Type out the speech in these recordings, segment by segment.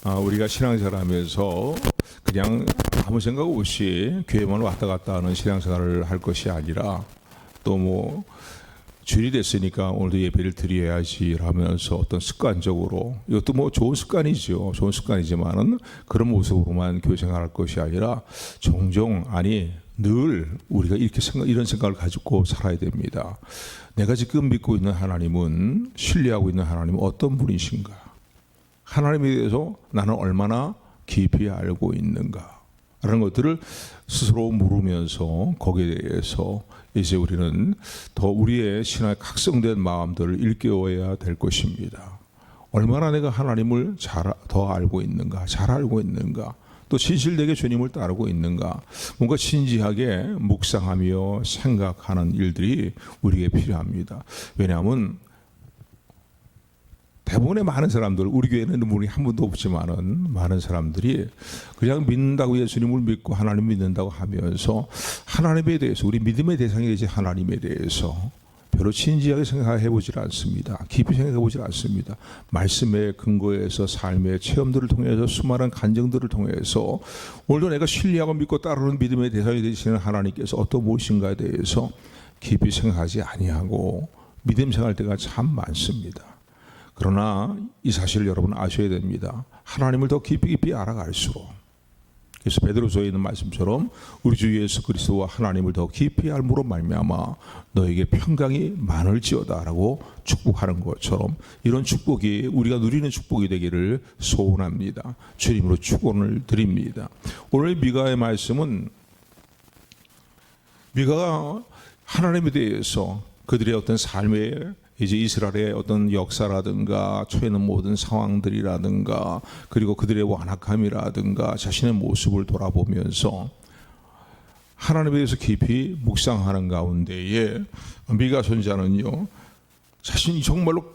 우리가 신앙생활하면서 그냥 아무 생각 없이 교회만 왔다 갔다 하는 신앙생활을 할 것이 아니라 또 주일이 됐으니까 오늘도 예배를 드려야지 하면서 어떤 습관적으로, 이것도 좋은 습관이죠. 좋은 습관이지만은 그런 모습으로만 교회 생활할 것이 아니라 종종, 늘 우리가 이런 생각을 가지고 살아야 됩니다. 내가 지금 믿고 있는 하나님은, 신뢰하고 있는 하나님은 어떤 분이신가? 하나님에 대해서 나는 얼마나 깊이 알고 있는가? 라는 것들을 스스로 물으면서 거기에 대해서 이제 우리는 더 우리의 신앙의 각성된 마음들을 일깨워야 될 것입니다. 얼마나 내가 하나님을 더 알고 있는가, 잘 알고 있는가, 또 진실되게 주님을 따르고 있는가, 뭔가 진지하게 묵상하며 생각하는 일들이 우리에게 필요합니다. 왜냐하면 대부분의 많은 사람들, 우리 교회는 물이 한 분도 없지만은 많은 사람들이 그냥 믿는다고 예수님을 믿고 하나님 믿는다고 하면서 하나님에 대해서, 우리 믿음의 대상이 되신 하나님에 대해서 별로 진지하게 생각해 보질 않습니다. 깊이 생각해 보질 않습니다. 말씀의 근거에서 삶의 체험들을 통해서 수많은 간증들을 통해서 오늘도 내가 신뢰하고 믿고 따르는 믿음의 대상이 되시는 하나님께서 어떤 무엇인가에 대해서 깊이 생각하지 아니하고 믿음 생활할 때가 참 많습니다. 그러나 이 사실을 여러분 아셔야 됩니다. 하나님을 더 깊이 알아갈수록, 그래서 베드로서에 있는 말씀처럼 우리 주 예수 그리스도와 하나님을 더 깊이 알므로 말미암아 너에게 평강이 많을지어다라고 축복하는 것처럼 이런 축복이 우리가 누리는 축복이 되기를 소원합니다. 주님으로 축원을 드립니다. 오늘 미가의 말씀은, 미가가 하나님에 대해서 그들의 어떤 삶의 이제 이스라엘의 어떤 역사라든가 처해 있는 모든 상황들이라든가 그리고 그들의 완악함이라든가 자신의 모습을 돌아보면서 하나님에 대해서 깊이 묵상하는 가운데에 미가 선지자는요, 자신이 정말로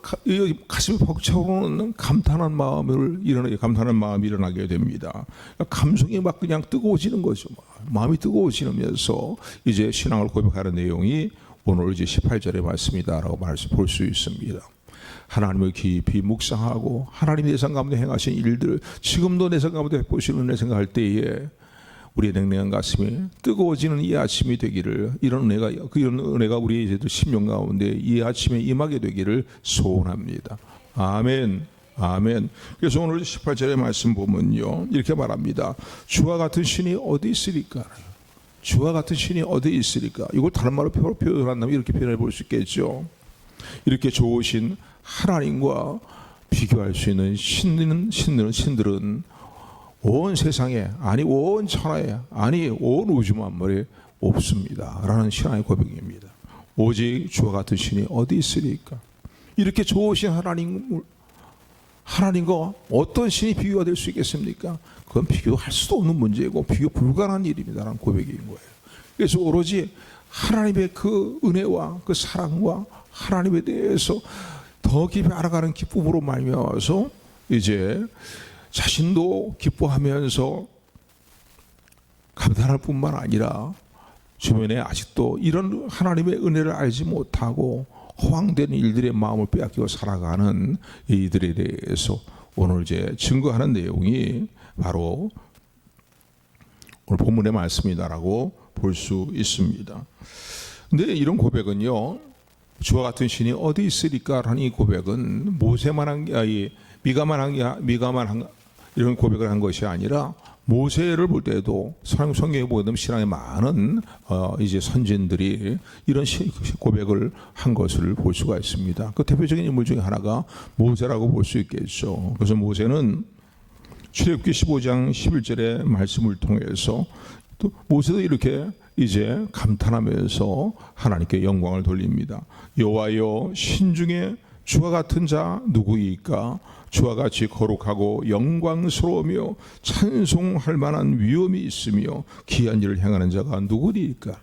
가슴이 벅차오르는 감탄한 마음이 일어나게 됩니다. 감성이 막 그냥 뜨거워지는 거죠. 마음이 뜨거워지면서 이제 신앙을 고백하는 내용이 오늘 이제 18절의 말씀이다라고 볼 수 있습니다. 하나님을 깊이 묵상하고 하나님의 내 삶 가운데 행하신 일들, 지금도 내 삶 가운데 보시는 은혜 생각할 때에 우리의 냉랭한 가슴이 뜨거워지는 이 아침이 되기를, 이런 은혜가 우리의 이제 심령 가운데 이 아침에 임하게 되기를 소원합니다. 아멘. 아멘. 그래서 오늘 18절의 말씀 보면요, 이렇게 말합니다. 주와 같은 신이 어디 있으리까? 주와 같은 신이 어디 있으리까? 이걸 다른 말로 표현한다면 이렇게 표현해 볼 수 있겠죠. 이렇게 좋으신 하나님과 비교할 수 있는 신들은 온 세상에, 온 천하에, 온 우주 만물에 없습니다 라는 신앙의 고백입니다. 오직 주와 같은 신이 어디 있으리까? 이렇게 좋으신 하나님과 어떤 신이 비교가 될 수 있겠습니까? 그건 비교할 수도 없는 문제이고 비교 불가능한 일입니다라는 고백인 거예요. 그래서 오로지 하나님의 그 은혜와 그 사랑과 하나님에 대해서 더 깊이 알아가는 기쁨으로 말미암아서 이제 자신도 기뻐하면서 감탄할 뿐만 아니라 주변에 아직도 이런 하나님의 은혜를 알지 못하고 허황된 일들의 마음을 빼앗기고 살아가는 이들에 대해서 오늘 이제 증거하는 내용이 바로 오늘 본문의 말씀이다라고 볼 수 있습니다. 근데 이런 고백은요, 주와 같은 신이 어디 있으리까라는 이 고백은 모세만 한 게, 미가만 한 이런 고백을 한 것이 아니라 모세를 볼 때도 성경에 보면 신앙에 많은 이제 선진들이 이런 고백을 한 것을 볼 수가 있습니다. 그 대표적인 인물 중에 하나가 모세라고 볼 수 있겠죠. 그래서 모세는 출애굽기 15장 11절의 말씀을 통해서 또 모세도 이렇게 이제 감탄하면서 하나님께 영광을 돌립니다. 여호와여, 신중에 주와 같은 자 누구이까? 주와 같이 거룩하고 영광스러우며 찬송할 만한 위엄이 있으며 귀한 일을 행하는 자가 누구리까?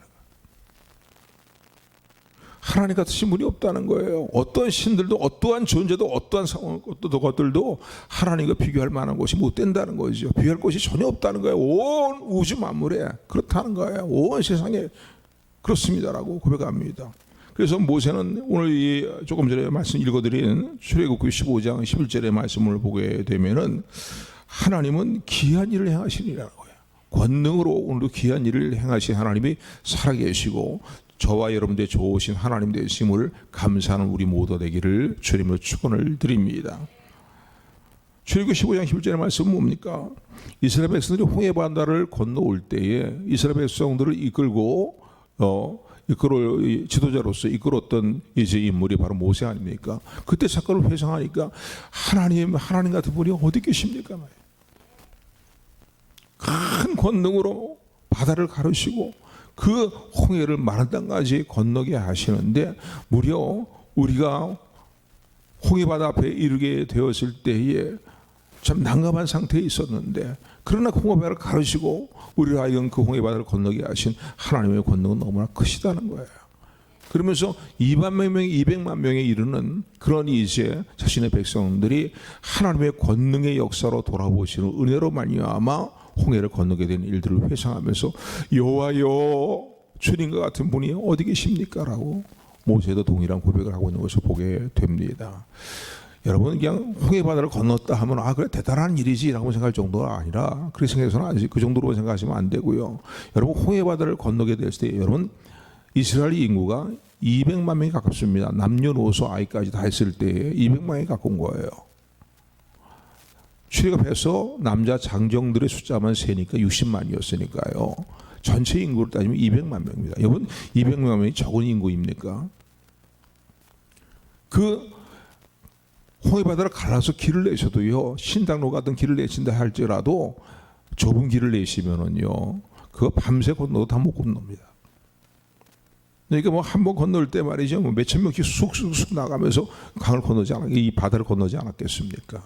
하나님 같으신 분이 없다는 거예요. 어떠한 신들도, 어떠한 존재도, 어떠한 상황, 어떤 것들도 하나님과 비교할 만한 것이 못 된다는 거죠. 비교할 것이 전혀 없다는 거예요. 온 우주 만물에 그렇다는 거예요. 온 세상에 그렇습니다라고 고백합니다. 그래서 모세는 오늘 이 조금 전에 말씀 읽어드린 출애굽기 15장 11절의 말씀을 보게 되면은 하나님은 귀한 일을 행하시리라는 거예요. 권능으로 오늘도 귀한 일을 행하신 하나님이 살아계시고 저와 여러분들의 좋으신 하나님 되심을 감사하는 우리 모두 되기를 주님으로 축원을 드립니다. 출애굽기 15장 11절의 말씀은 뭡니까? 이스라엘 백성들이 홍해 바다를 건너올 때에 이스라엘 백성들을 이끌고 지도자로서 이끌었던 이제 인물이 바로 모세 아닙니까? 그때 사건을 회상하니까 하나님 같은 분이 어디 계십니까? 큰 권능으로 바다를 가르시고 그 홍해를 마른 땅까지 건너게 하시는데 무려 우리가 홍해 바다 앞에 이르게 되었을 때에 참 난감한 상태에 있었는데 그러나 그 홍해 바다를 가르시고 우리를 하여금 그 홍해 바다를 건너게 하신 하나님의 권능은 너무나 크시다는 거예요. 그러면서 200만 명에 이르는 그런 이제 자신의 백성들이 하나님의 권능의 역사로 돌아보시는 은혜로 말미암아 홍해를 건너게 된 일들을 회상하면서 여호와여 주님과 같은 분이 어디 계십니까? 라고 모세도 동일한 고백을 하고 있는 것을 보게 됩니다. 여러분 그냥 홍해 바다를 건넜다 하면 그래 대단한 일이지 라고 생각할 정도가 아니라 그렇게 생각해서는 아직 그 정도로 생각하시면 안 되고요. 여러분 홍해 바다를 건너게 됐을 때 여러분 이스라엘 인구가 200만 명이 가깝습니다. 남녀노소 아이까지 다 했을 때 200만이 가까운 거예요. 출애굽해서 남자 장정들의 숫자만 세니까 60만이었으니까요. 전체 인구를 따지면 200만 명입니다. 여러분 200만 명이 적은 인구입니까? 그 홍해 바다를 갈라서 길을 내셔도요. 신당로 같은 길을 내신다 할지라도 좁은 길을 내시면은요. 그거 밤새 건너도 다 못 건넙니다. 그러니까 뭐 한 번 건널 때 말이죠. 뭐 몇천 명씩 쑥쑥쑥 나가면서 강을 건너지 이 바다를 건너지 않았겠습니까?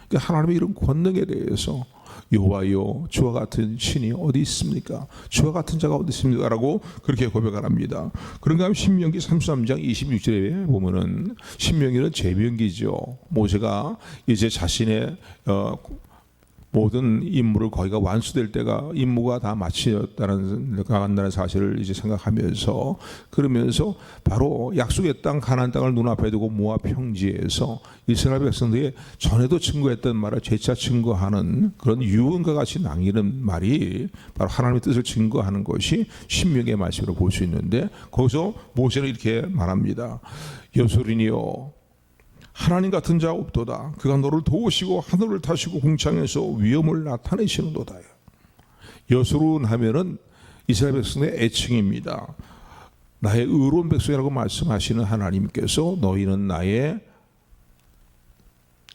그러니까 하나님의 이런 권능에 대해서 여호와여 주와 같은 신이 어디 있습니까? 주와 같은 자가 어디 있습니까? 라고 그렇게 고백을 합니다. 그런가 하면 신명기 33장 26절에 보면은 신명기는 제명기죠. 모세가 이제 자신의 모든 임무를 거기가 완수될 때가 임무가 다 마치었다는 사실을 이제 생각하면서 그러면서 바로 약속의 땅 가나안 땅을 눈앞에 두고 모압 평지에서 이스라엘 백성들이 전에도 증거했던 말을 재차 증거하는 그런 유언과 같이 남기는 말이 바로 하나님의 뜻을 증거하는 것이 신명기의 말씀으로 볼 수 있는데 거기서 모세는 이렇게 말합니다. 여소리니여 하나님 같은 자 없도다. 그가 너를 도우시고 하늘을 타시고 궁창에서 위엄을 나타내시는도다. 여수론 하면은 이스라엘 백성의 애칭입니다. 나의 의로운 백성이라고 말씀하시는 하나님께서 너희는 나의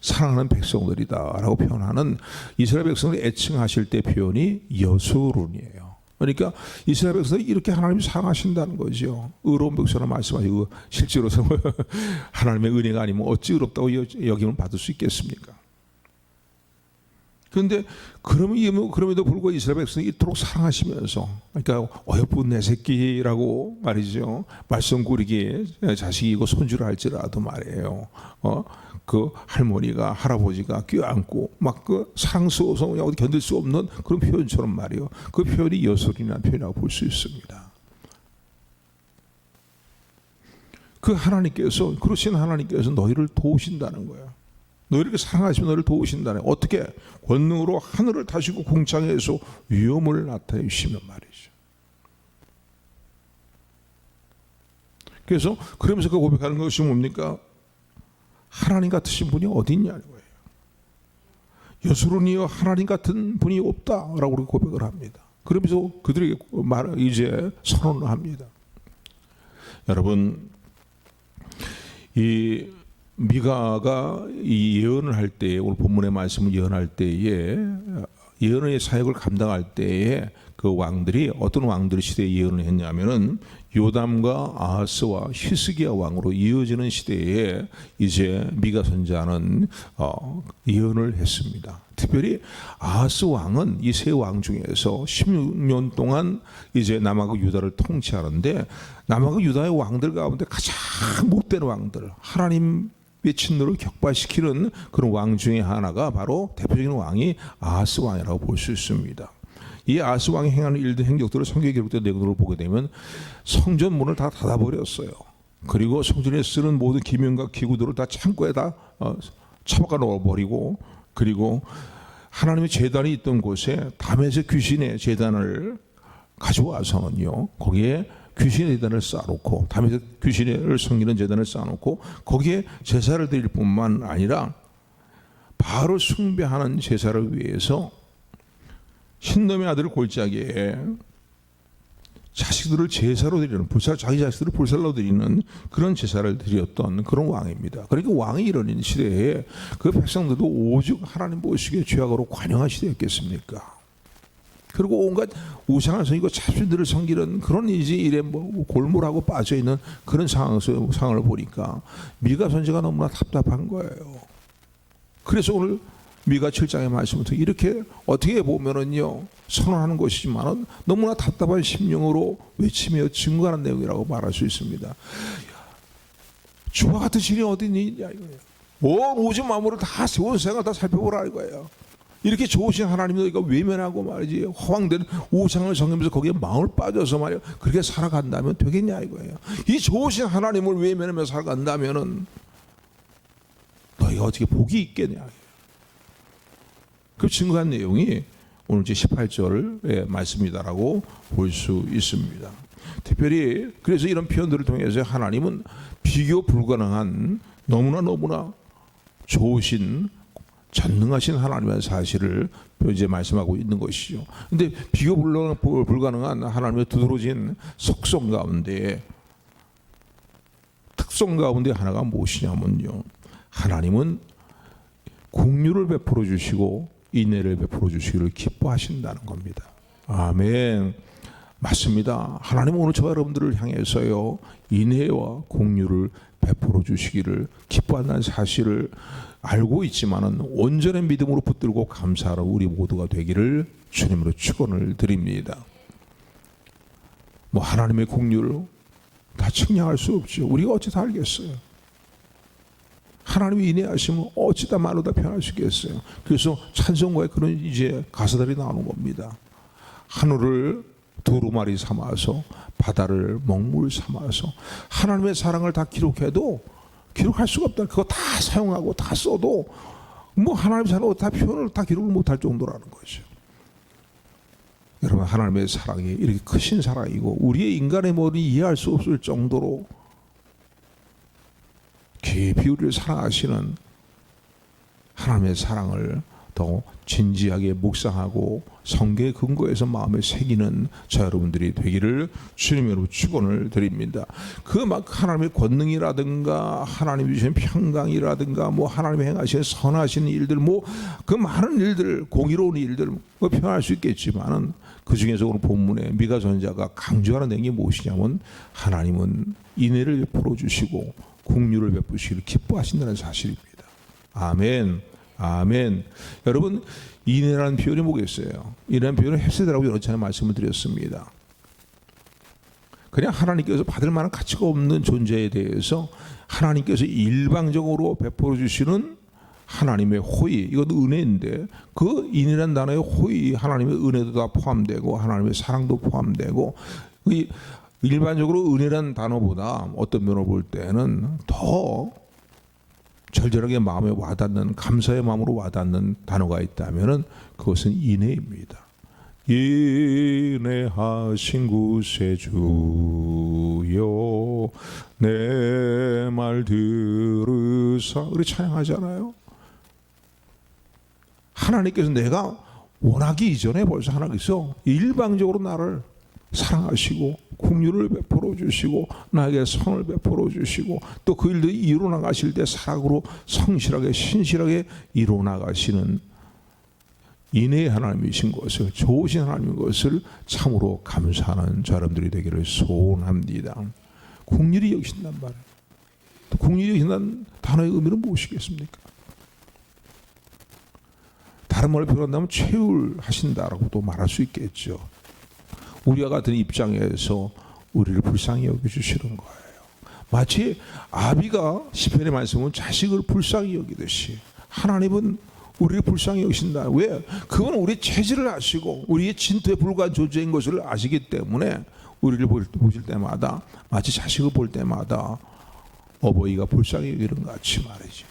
사랑하는 백성들이다 라고 표현하는 이스라엘 백성을 애칭하실 때 표현이 여수론이에요. 그러니까 이스라엘 백성이 이렇게 하나님이 사랑하신다는 거죠. 의로운 백성이라고 말씀하시고 실제로 하나님의 은혜가 아니면 어찌 의롭다고 여김을 받을 수 있겠습니까? 그런데 그럼에도 불구하고 이스라엘 백성이 이토록 사랑하시면서 그러니까 어여쁜 내 새끼라고 말이죠. 말썽꾸리기 자식이고 손주를 할지라도 말이에요. 그 할머니가 할아버지가 껴안고 막 그 사랑스러워서 그냥 어디 견딜 수 없는 그런 표현처럼 말이에요. 그 표현이 여솔이라는 표현이라고 볼 수 있습니다. 그 하나님께서 그러신 하나님께서 너희를 도우신다는 거예요. 너희를 사랑하시면 너희를 도우신다네. 어떻게? 권능으로 하늘을 타시고 궁창에서 위엄을 나타내시면 말이죠. 그래서 그러면서 그 고백하는 것이 뭡니까? 하나님 같으신 분이 어디 있냐는 거예요. 여수론이여 하나님 같은 분이 없다라고 그렇게 고백을 합니다. 그러면서 그들에게 이제 선언을 합니다. 여러분, 이 미가가 이 예언을 할 때에 오늘 본문의 말씀을 예언할 때에 예언의 사역을 감당할 때에 그 왕들이 어떤 왕들의 시대에 예언을 했냐면은 요담과 아하스와 히스기야 왕으로 이어지는 시대에 이제 미가 선지자는 예언을 했습니다. 특별히 아하스 왕은 이 세 왕 중에서 16년 동안 이제 남아과 유다를 통치하는데 남아과 유다의 왕들 가운데 가장 못된 왕들, 하나님 외친노를 격발시키는 그런 왕 중에 하나가 바로 대표적인 왕이 아하스 왕이라고 볼 수 있습니다. 이 아하스 왕이 행하는 일들 행적들을 성경에 기록된 내용들을 보게 되면 성전 문을 다 닫아버렸어요. 그리고 성전에 쓰는 모든 기명과 기구들을 다 창고에 다 처박아 넣어버리고, 그리고 하나님의 제단이 있던 곳에 다메섹 귀신의 제단을 가져와서는요, 거기에 귀신의 제단을 쌓아놓고, 다메섹 귀신을 섬기는 제단을 쌓아놓고 거기에 제사를 드릴 뿐만 아니라 바알을 숭배하는 제사를 위해서 신놈의 아들 골짜기에 자식들을 제사로 드리는, 자기 자식들을 불살로 드리는 그런 제사를 드렸던 그런 왕입니다. 그러니까 왕이 이러는 시대에 그 백성들도 오직 하나님 보시기에 죄악으로 관영한 시대였겠습니까? 그리고 온갖 우상을 섬기고 잡신들을 섬기는 그런 이제 일에 뭐 골몰하고 빠져 있는 그런 상황을 보니까 미가 선지가 너무나 답답한 거예요. 그래서 오늘 미가 7장의 말씀부터 이렇게 어떻게 보면은요, 선언하는 것이지만은 너무나 답답한 심령으로 외치며 증거하는 내용이라고 말할 수 있습니다. 주와 같은 신이 어디 있냐 이거예요. 오직 마음으로 다 세운 생각 다 살펴보라 이거예요. 이렇게 좋으신 하나님을 우리가 외면하고 말이지 허황된 우상을 섬기면서 거기에 마음을 빠져서 말이야 그렇게 살아간다면 되겠냐 이거예요. 이 좋으신 하나님을 외면하며 살아간다면은 너희가 어떻게 복이 있겠냐. 그 증거한 내용이 오늘 제 18절의 말씀이다라고 볼 수 있습니다. 특별히 그래서 이런 표현들을 통해서 하나님은 비교 불가능한 너무나 좋으신 전능하신 하나님의 사실을 이제 말씀하고 있는 것이죠. 근데 비교 불가능한 하나님의 두드러진 속성 가운데 특성 가운데 하나가 무엇이냐면요, 하나님은 긍휼을 베풀어 주시고 인애를 베풀어 주시기를 기뻐하신다는 겁니다. 아멘. 맞습니다. 하나님은 오늘 저와 여러분들을 향해서요, 인애와 긍휼을 베풀어 주시기를 기뻐한다는 사실을 알고 있지만은 온전한 믿음으로 붙들고 감사하러 우리 모두가 되기를 주님으로 축원을 드립니다. 뭐 하나님의 긍휼을 다 측량할 수 없죠. 우리가 어찌 다 알겠어요. 하나님이 인내하시면 어찌다 말로 다 표현할 수 있겠어요. 그래서 찬송가에 그런 이제 가사들이 나오는 겁니다. 하늘을 두루마리 삼아서 바다를 먹물 삼아서 하나님의 사랑을 다 기록해도 기록할 수가 없다. 그거 다 사용하고 다 써도 뭐 하나님의 사랑을 다 표현을 다 기록을 못할 정도라는 거죠. 여러분, 하나님의 사랑이 이렇게 크신 사랑이고 우리의 인간의 머리 이해할 수 없을 정도로 깊이 우리를 사랑하시는 하나님의 사랑을 더 진지하게 묵상하고 성경의 근거에서 마음에 새기는 저 여러분들이 되기를 주님으로 축원을 드립니다. 그 막 하나님의 권능이라든가 하나님이 주신 평강이라든가 뭐 하나님이 행하신 선하신 일들 뭐 그 많은 일들 공의로운 일들 뭐 표현할 수 있겠지만은 그 중에서 오늘 본문에 미가 선지자가 강조하는 내용이 무엇이냐면 하나님은 인애를 베풀어 주시고 긍휼을 베푸시기를 기뻐하신다는 사실입니다. 아멘. 아멘. 여러분, 인애라는 표현이 뭐겠어요? 이라는 표현을 헤세드라고 여러 차례 말씀을 드렸습니다. 그냥 하나님께서 받을 만한 가치가 없는 존재에 대해서 하나님께서 일방적으로 베풀어 주시는 하나님의 호의, 이것도 은혜인데 그 인이라는 단어에 호의, 하나님의 은혜도 다 포함되고 하나님의 사랑도 포함되고 일반적으로 은혜라는 단어보다 어떤 면을 볼 때는 더 절절하게 마음에 와닿는 감사의 마음으로 와닿는 단어가 있다면 그것은 인애입니다. 인애하신 구세주여 내 말 들으사 우리 찬양하잖아요. 하나님께서 내가 원하기 이전에 벌써 하나님께서 일방적으로 나를 사랑하시고 긍휼을 베풀어 주시고 나에게 선을 베풀어 주시고 또 그 일들이 이루어나가실 때 사랑으로 성실하게 신실하게 이루어나가시는 인애의 하나님이신 것을 좋으신 하나님인 것을 참으로 감사하는 저 여러분들이 되기를 소원합니다. 긍휼히 여기신단 말이에요. 또 긍휼히 여기신다는 단어의 의미는 무엇이겠습니까? 다른 말로 표현한다면 최울하신다라고도 말할 수 있겠죠. 우리와 같은 입장에서 우리를 불쌍히 여겨주시는 거예요. 마치 아비가 시편의 말씀은 자식을 불쌍히 여기듯이 하나님은 우리를 불쌍히 여기신다. 왜? 그건 우리의 체질을 아시고 우리의 진토에 불과한 존재인 것을 아시기 때문에 우리를 보실 때마다 마치 자식을 볼 때마다 어버이가 불쌍히 여기는 것 같이 말이지.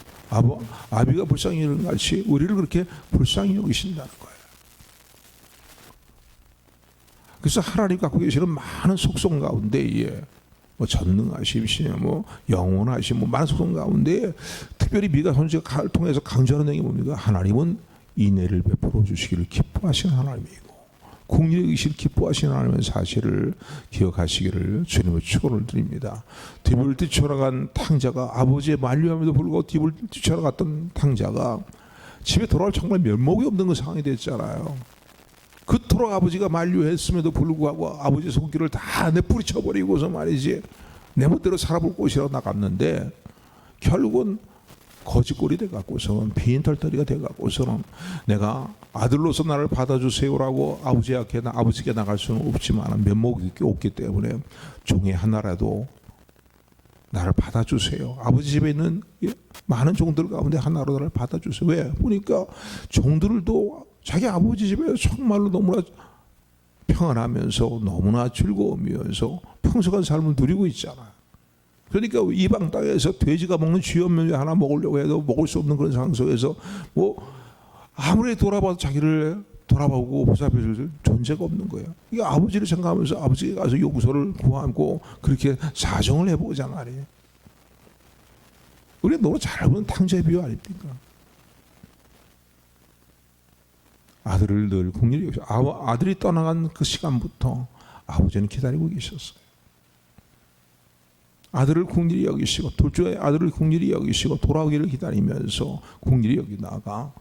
아비가 불쌍히 여기는 것 같이 우리를 그렇게 불쌍히 여기신다는 거예요. 그래서 하나님 갖고 계시는 많은 속성 가운데 뭐 전능하심이시냐, 뭐 영원하심, 뭐 많은 속성 가운데 특별히 미가 선지자를 통해서 강조하는 내용이 뭡니까? 하나님은 인애를 베풀어 주시기를 기뻐하시는 하나님이고 긍휼히 여기시기를 기뻐하시는 하나님의 사실을 기억하시기를 주님의 축원을 드립니다. 딥을 뛰쳐나간 탕자가 아버지의 만류함에도 불구하고 딥을 뛰쳐나갔던 탕자가 집에 돌아올 정말 면목이 없는 그 상황이 됐잖아요. 그토록 아버지가 만류했음에도 불구하고 아버지 손길을 다 내뿌리쳐버리고서 말이지 내 멋대로 살아볼 곳이라고 나갔는데 결국은 거짓골이 돼갖고서는 비인털터리가 돼갖고서는 내가 아들로서 나를 받아주세요라고 아버지께 나갈 수는 없지만 면목이 없기 때문에 종의 하나라도 나를 받아주세요. 아버지 집에 있는 많은 종들 가운데 하나로 나를 받아주세요. 왜? 보니까 종들도 자기 아버지 집에 정말로 너무나 평안하면서 너무나 즐거우면서 풍성한 삶을 누리고 있잖아요. 그러니까 이방 땅에서 돼지가 먹는 쥐염면이 하나 먹으려고 해도 먹을 수 없는 그런 상황 속에서 뭐 아무리 돌아봐도 자기를 돌아보고 보살펴줄 존재가 없는 거예요. 이게 아버지를 생각하면서 아버지에 가서 용서를 구하고 그렇게 사정을 해보자 말이에요. 우리가 너무 잘 보는 탕자의 비유 아닙니까? 아들을 늘 긍휼히 여기셔. 아들이 떠나간 그 시간부터 아버지는 기다리고 계셨어요. 아들을 긍휼히 여기시고 둘째 아들을 긍휼히 여기시고 돌아오기를 기다리면서 긍휼히 여기다가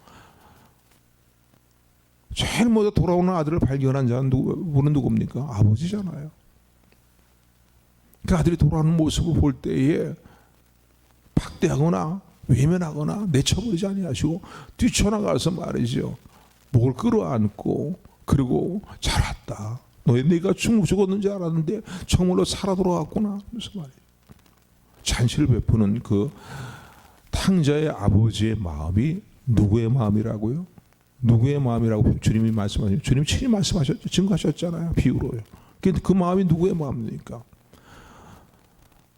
제일 먼저 돌아오는 아들을 발견한 자는 누구는 누굽니까? 아버지잖아요. 그 아들이 돌아오는 모습을 볼 때에 박대하거나 외면하거나 내쳐버리지 아니하시고 뛰쳐나가서 말이죠. 목을 끌어안고 그리고 잘 왔다. 네가 죽었는 줄 알았는데 정말로 살아 돌아왔구나. 그래서 말이에요. 잔치를 베푸는 그 탕자의 아버지의 마음이 누구의 마음이라고요? 누구의 마음이라고 주님이 말씀하셨죠? 주님 친히 말씀하셨죠. 증거하셨잖아요. 비유로요. 그 마음이 누구의 마음입니까?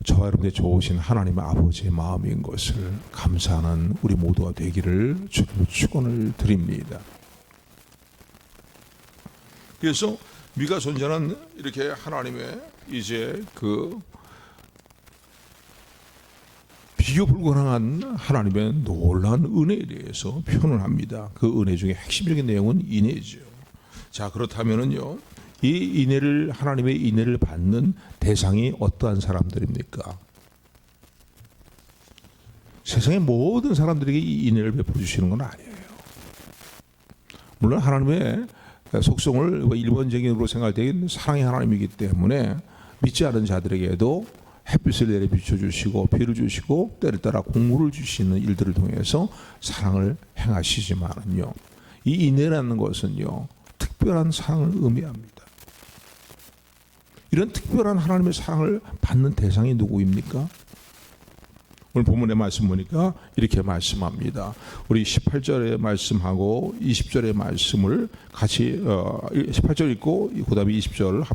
저와 여러분의 좋으신 하나님의 아버지의 마음인 것을 감사하는 우리 모두가 되기를 주님의 축원을 드립니다. 그래서 미가 선지자는 이렇게 하나님의 이제 그 비교 불가능한 하나님의 놀라운 은혜에 대해서 표현을 합니다. 그 은혜 중에 핵심적인 내용은 인애죠. 자, 그렇다면은요, 이 인애를 하나님의 인애를 받는 대상이 어떠한 사람들입니까? 세상의 모든 사람들에게 이 인애를 베풀어 주시는 건 아니에요. 물론 하나님의 속성을 일본적으로 생각할 때 사랑의 하나님이기 때문에 믿지 않은 자들에게도 햇빛을 내려 비춰주시고 비를 주시고 때를 따라 공물을 주시는 일들을 통해서 사랑을 행하시지만은요, 이 인애라는 것은요 특별한 사랑을 의미합니다. 이런 특별한 하나님의 사랑을 받는 대상이 누구입니까? 오늘 본문의 말씀 보니까 이렇게 말씀합니다. 우리 18절의 말씀하고 20절의 말씀을 같이 18절 읽고 그 다음에 20절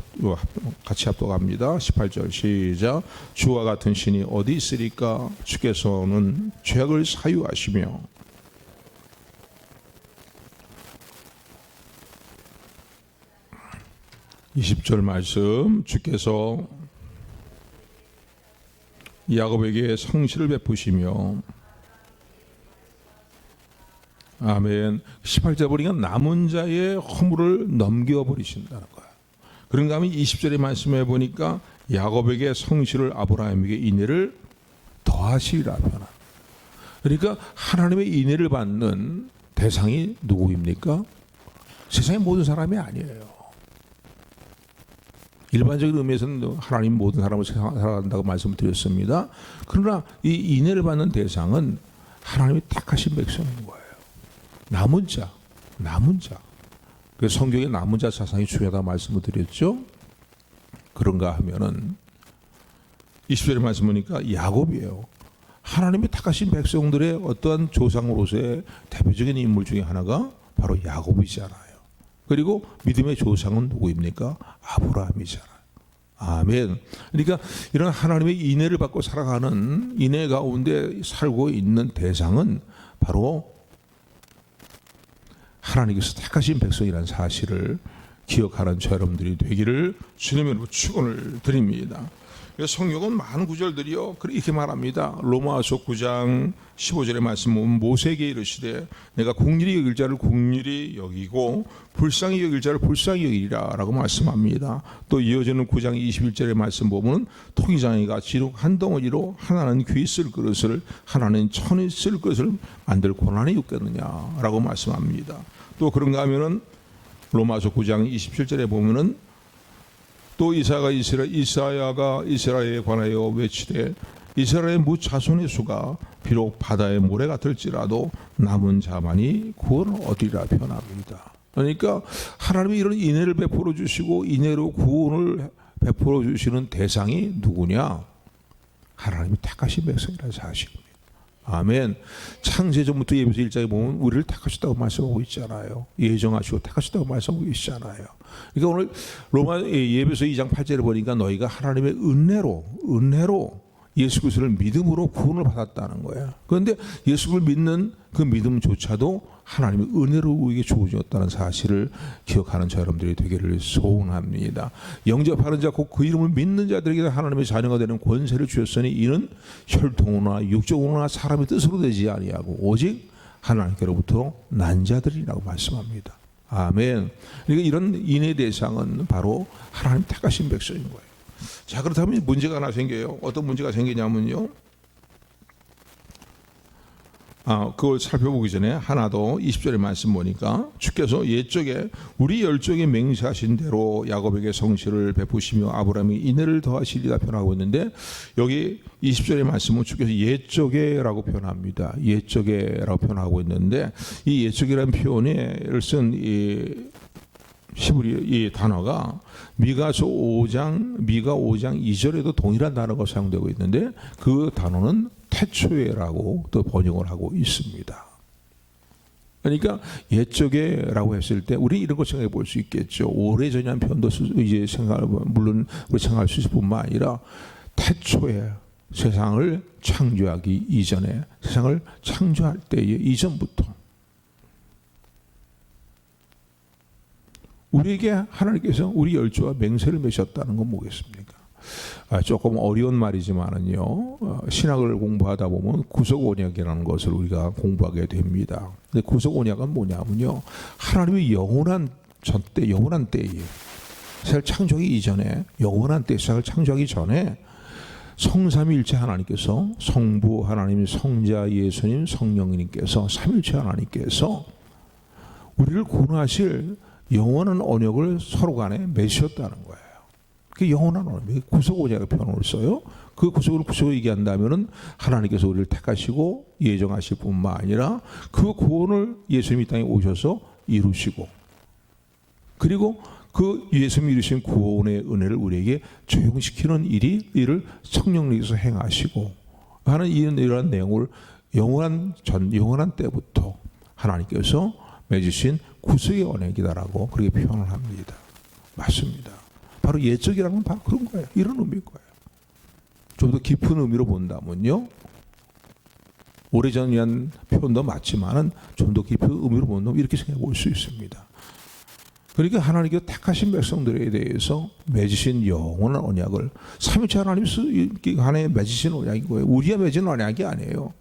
같이 합독합니다. 18절 시작. 주와 같은 신이 어디 있으리까? 주께서는 죄악을 사유하시며 (20절) 말씀. 주께서 야곱에게 성실을 베푸시며 아멘. 18절 보니까 남은 자의 허물을 넘겨버리신다는 거야. 그런 다음에 20절의 말씀에 보니까 야곱에게 성실을 아브라함에게 인애를 더하시리라. 그러니까 하나님의 인애를 받는 대상이 누구입니까? 세상의 모든 사람이 아니에요. 일반적인 의미에서는 하나님 모든 사람을 사랑한다고 말씀을 드렸습니다. 그러나 이 인애를 받는 대상은 하나님이 택하신 백성인 거예요. 남은 자. 그래서 성경에 남은 자 사상이 중요하다고 말씀을 드렸죠. 그런가 하면은 20절의 말씀 보니까 야곱이에요. 하나님이 택하신 백성들의 어떠한 조상으로서의 대표적인 인물 중에 하나가 바로 야곱이잖아요. 그리고 믿음의 조상은 누구입니까? 아브라함이잖아요. 아멘. 그러니까 이런 하나님의 인애를 받고 살아가는 인애 가운데 살고 있는 대상은 바로 하나님께서 택하신 백성이라는 사실을 기억하는 저 여러분들이 되기를 주님으로 축원을 드립니다. 성경은 많은 구절들이요 이렇게 말합니다. 로마서 9장 15절의 말씀 보면 모세에게 이르시되 내가 긍휼히 여길 자를 긍휼히 여기고 불쌍히 여길 자를 불쌍히 여기리라 라고 말씀합니다. 또 이어지는 9장 21절의 말씀 보면 토기장이가 지룩 한 덩어리로 하나는 귀 쓸 그릇을 하나는 천이 쓸 그릇을 만들 고난이 있겠느냐라고 말씀합니다. 또 그런가 하면은 로마서 9장 27절에 보면은 또 이사야가 이스라엘에 관하여 외치되 이스라엘의 무자손의 수가 비록 바다의 모래 같을지라도 남은 자만이 구원을 얻으리라 표현합니다. 그러니까 하나님이 이런 인애를 베풀어 주시고 인애로 구원을 베풀어 주시는 대상이 누구냐? 하나님이 택하신 백성이라는 사실입니다. 아멘. 창세전부터 예배서 1장에 보면 우리를 택하셨다고 말씀하고 있잖아요. 예정하시고 택하셨다고 말씀하고 계시잖아요. 그러니까 오늘 로마 예배서 2장 8절에 보니까 너희가 하나님의 은혜로 예수 그리스도를 믿음으로 구원을 받았다는 거예요. 그런데 예수를 믿는 그 믿음조차도 하나님의 은혜로 우리에게 주어졌다는 사실을 기억하는 저 여러분들이 되기를 소원합니다. 영접하는 자 곧 그 이름을 믿는 자들에게 하나님의 자녀가 되는 권세를 주셨으니 이는 혈통으로나 육적으로나 사람의 뜻으로 되지 아니하고 오직 하나님께로부터 난 자들이라고 말씀합니다. 아멘. 그러니까 이런 인의 대상은 바로 하나님 택하신 백성인 거예요. 자, 그렇다면 문제가 하나 생겨요. 어떤 문제가 생기냐면요. 그걸 살펴보기 전에 하나 더 20절의 말씀 보니까 주께서 옛적에 우리 열족에 맹세하신 대로 야곱에게 성실을 베푸시며 아브라함이 인애를 더하시리라 표현하고 있는데 여기 20절의 말씀은 주께서 옛적에라고 표현합니다. 옛적에라고 표현하고 있는데 이 옛적이라는 표현을 쓴 히브리 이 단어가 미가 5장 2절에도 동일한 단어가 사용되고 있는데 그 단어는 태초에라고 또 번역을 하고 있습니다. 그러니까 옛적에라고 했을 때 우리 이런 거 생각해 볼 수 있겠죠. 오래전이라는 표현도 이제 물론 우리 생각할 수 있을 뿐만 아니라 태초에 세상을 창조하기 이전에 세상을 창조할 때의 이전부터 우리에게 하나님께서 우리 열조와 맹세를 맺었다는 건 뭐겠습니까? 조금 어려운 말이지만은요, 신학을 공부하다 보면 구속언약이라는 것을 우리가 공부하게 됩니다. 근데 구속언약은 뭐냐면요, 하나님의 영원한 전때, 영원한 때에 세상을 창조하기 이전에, 영원한 때 세상을 창조하기 전에 성삼위일체 하나님께서 성부 하나님, 성자 예수님, 성령님께서 삼위일체 하나님께서 우리를 구원하실 영원한 언약을 서로 간에 맺으셨다는 거예요. 그 영원한 언약, 구속언약의 표현을 써요. 그 구속을 얘기한다면은 하나님께서 우리를 택하시고 예정하실 뿐만 아니라 그 구원을 예수님이 이 땅에 오셔서 이루시고 그리고 그 예수님이 이루신 구원의 은혜를 우리에게 적용시키는 일을 성령님께서 행하시고 하는 이러한 내용을 영원한 때부터 하나님께서 맺으신 구속의 언약이다라고 그렇게 표현을 합니다. 맞습니다. 바로 옛적이라는 건 바로 그런 거예요. 이런 의미일 거예요. 좀 더 깊은 의미로 본다면요. 오래전이란 표현도 맞지만은 좀 더 깊은 의미로 본다면 이렇게 생각해 볼 수 있습니다. 그러니까 하나님께서 택하신 백성들에 대해서 맺으신 영원한 언약을 삼위일체 하나님 간에 맺으신 언약인 거예요. 우리가 맺은 언약이 아니에요.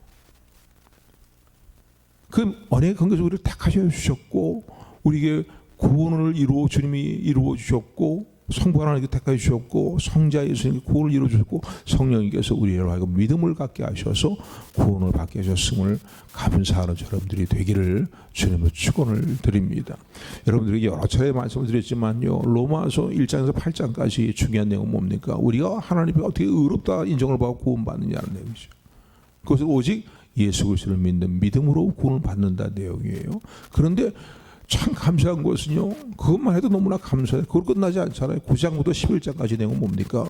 그 언약의 근거에서 우리를 택하셔 주셨고 우리에게 구원을 주님이 이루어 주셨고 성부 하나님께 택하여 주셨고 성자 예수님께 구원을 이루어 주셨고 성령님께서 우리를 하여금 믿음을 갖게 하셔서 구원을 받게 하셨음을 감사하는 여러분들이 되기를 주님으로 축원을 드립니다. 여러분들에게 여러 차례 말씀을 드렸지만요, 로마서 1장에서 8장까지 중요한 내용은 뭡니까? 우리가 하나님께 어떻게 의롭다 인정을 받고 구원받느냐는 내용이죠. 그것을 오직 예수 그리스도를 믿는 믿음으로 구원을 받는다는 내용이에요. 그런데 참 감사한 것은요, 그것만 해도 너무나 감사해요. 그걸 끝나지 않잖아요. 9장부터 11장까지 내용은 뭡니까?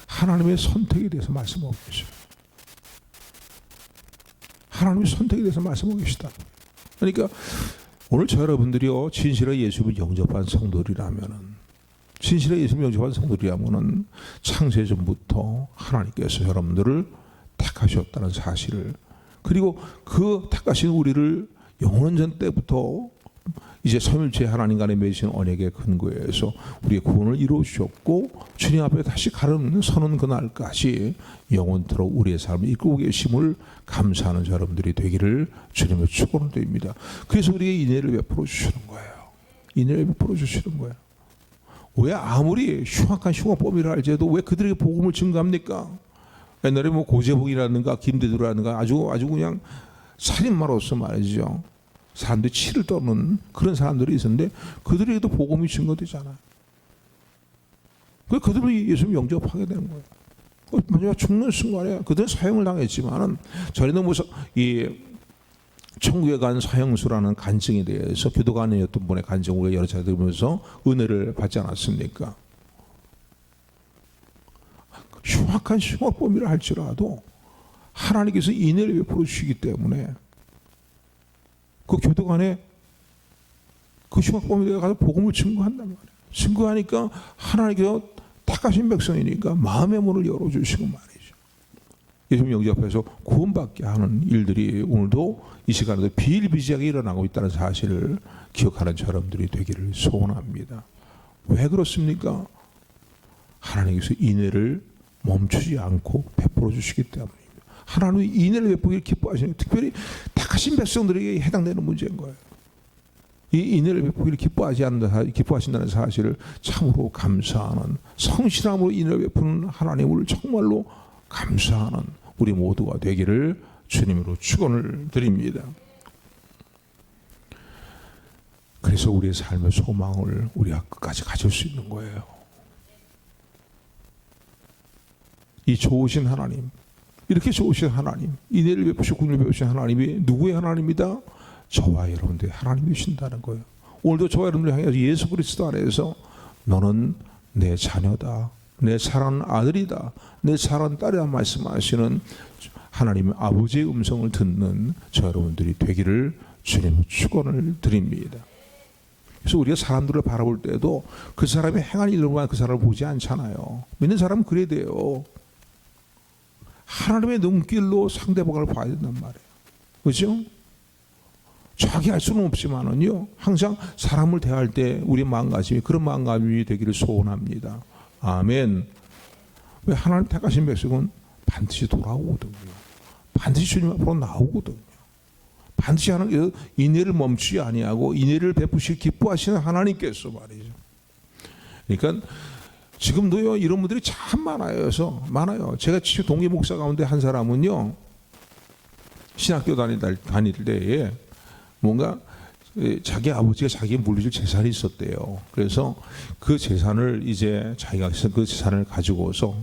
하나님의 선택에 대해서 말씀하고 계셔요. 하나님의 선택에 대해서 말씀하고 계시다. 그러니까 오늘 저 여러분들이요 진실의 예수를 영접한 성도들이라면은 진실의 예수님 영접한 성도들이라면은 창세 전부터 하나님께서 여러분들을 택하셨다는 사실을, 그리고 그 택하신 우리를 영원전 때부터 이제 삼일째 하나님 간에 맺으신 언약의 근거에서 우리의 구원을 이루어 주셨고, 주님 앞에 다시 서는 그날까지 영원토록 우리의 삶을 이끌고 계심을 감사하는 여러분들이 되기를 주님의 축원을 드립니다. 그래서 우리에게 인애를 베풀어 주시는 거예요. 인애를 베풀어 주시는 거예요. 왜 아무리 흉악한 흉악범이라 할지라도 왜 그들에게 복음을 증거합니까? 옛날에 뭐 고재복이라든가 김대두라든가 아주 그냥 살인마로서 말이죠, 사람들이 치를 떠는 그런 사람들이 있었는데 그들에게도 복음이 증거되잖아요. 그들이 예수님 영접하게 되는 거예요. 마지막 죽는 순간에 그들은 사형을 당했지만은 전에도 이 천국에 간 사형수라는 간증에 대해서 교도관이었던 분의 간증을 여러 차례 들으면서 은혜를 받지 않았습니까? 흉악한 흉악범이라 할지라도 하나님께서 인애를 베풀어 주시기 때문에 그 교도관에 그 흉악범에 가서 복음을 증거한단 말이에요. 증거하니까 하나님께서 택하신 백성이니까 마음의 문을 열어주시고 말이죠. 예수님 영접해서 구원받게 하는 일들이 오늘도 이 시간에도 비일비재하게 일어나고 있다는 사실을 기억하는 여러분들이 되기를 소원합니다. 왜 그렇습니까? 하나님께서 인애를 멈추지 않고 베풀어 주시기 때문입니다. 하나님이 인애를 베푸기를 기뻐하시는, 특별히 택하신 백성들에게 해당되는 문제인 거예요. 이 인애를 베푸기를 기뻐하신다는 사실을 참으로 감사하는, 성실함으로 인애를 베푸는 하나님을 정말로 감사하는 우리 모두가 되기를 주님으로 축원을 드립니다. 그래서 우리의 삶의 소망을 우리가 끝까지 가질 수 있는 거예요. 이 좋으신 하나님, 이렇게 좋으신 하나님, 인애를 베푸시고 긍휼을 베푸신 하나님이 누구의 하나님이다? 저와 여러분들의 하나님이신다는 거예요. 오늘도 저와 여러분들 향해서 예수 그리스도 안에서 너는 내 자녀다, 내 사랑하는 아들이다, 내 사랑하는 딸이다 말씀하시는 하나님의 아버지의 음성을 듣는 저 여러분들이 되기를 주님의 축원을 드립니다. 그래서 우리가 사람들을 바라볼 때도 그 사람이 행한 일로만 그 사람을 보지 않잖아요. 믿는 사람은 그래야 돼요. 하나님의 눈길로 상대방을 봐야 된단 말이에요. 그렇죠? 자기 할 수는 없지만은요, 항상 사람을 대할 때 우리 마음가짐이 그런 마음가짐이 되기를 소원합니다. 아멘. 왜 하나님 택하신 백성은 반드시 돌아오거든요. 반드시 주님 앞으로 나오거든요. 반드시 하나님 인애를 멈추지 아니하고 인애를 베푸시 기뻐하시는 하나님께서 말이죠. 그러니까 지금도요 이런 분들이 참 많아요. 제가 동기 목사 가운데 한 사람은요, 신학교 다닐 때에 뭔가 자기 아버지가 자기에 물려줄 재산이 있었대요. 그래서 그 재산을 이제 자기가 그 재산을 가지고서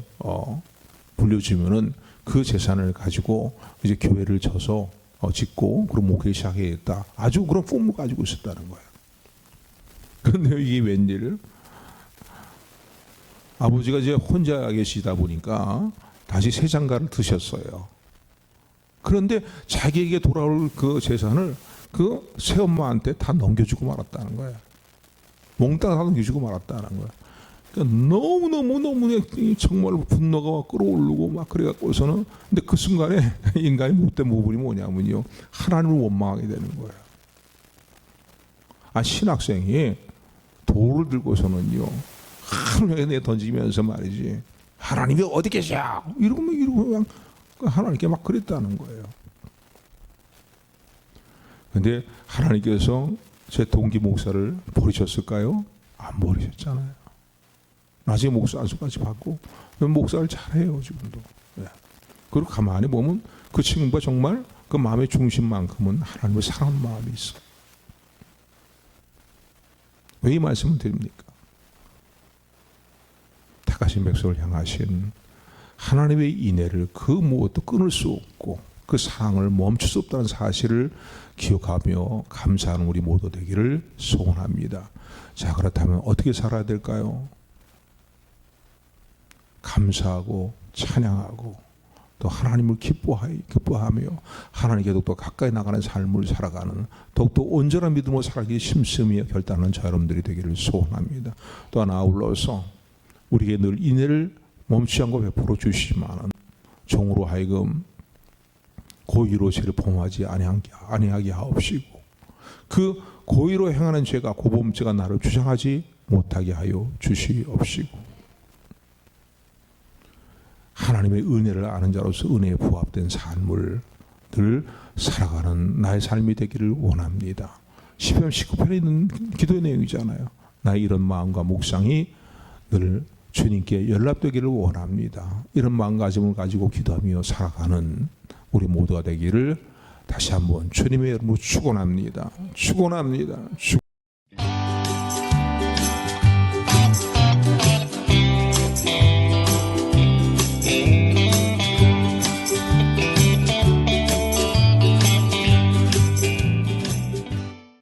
물려주면은 그 재산을 가지고 이제 교회를 져서 짓고 그런 목회를 시작하겠다. 아주 그런 꿈을 가지고 있었다는 거예요. 그런데 이게 웬일? 아버지가 이제 혼자 계시다 보니까 다시 새 장가를 드셨어요. 그런데 자기에게 돌아올 그 재산을 그 새엄마한테 다 넘겨주고 말았다는 거예요. 몽땅 다 넘겨주고 말았다는 거예요. 그러니까 너무 정말 분노가 끌어오르고 막 그래갖고서는, 근데 그 순간에 인간의 못된 부분이 뭐냐면요, 하나님을 원망하게 되는 거예요. 신학생이 돌을 들고서는요 하늘에 내 던지면서 말이지, 하나님이 어디 계셔? 이러고 그냥 하나님께 막 그랬다는 거예요. 근데 하나님께서 제 동기 목사를 버리셨을까요? 안 버리셨잖아요. 나중에 목사 안수까지 받고 목사를 잘해요 지금도. 그리고 가만히 보면 그 친구가 정말 그 마음의 중심만큼은 하나님을 사랑하는 마음이 있어. 왜 이 말씀을 드립니까? 택하신 백성을 향하신 하나님의 인애를 그 무엇도 끊을 수 없고 그 사랑을 멈출 수 없다는 사실을 기억하며 감사하는 우리 모두 되기를 소원합니다. 자, 그렇다면 어떻게 살아야 될까요? 감사하고 찬양하고 또 하나님을 기뻐하며 하나님께 더욱더 가까이 나가는 삶을 살아가는 더욱더 온전한 믿음으로 살아가기 심심히 결단하는 저 여러분들이 되기를 소원합니다. 또 하나 아울러서 우리에게 늘 인애를 멈추지 않고 베풀어 주시지만 종으로 하여금 고의로 죄를 범하지 아니하게 하옵시고 그 고의로 행하는 죄가 고범죄가 나를 주장하지 못하게 하여 주시옵시고 하나님의 은혜를 아는 자로서 은혜에 부합된 삶을 늘 살아가는 나의 삶이 되기를 원합니다. 시편 19편에 있는 기도의 내용이잖아요. 나의 이런 마음과 묵상이 늘 주님께 연락되기를 원합니다. 이런 마음가짐을 가지고 기도하며 살아가는 우리 모두가 되기를 다시 한번 주님의 이름으로 축원합니다. 축원합니다.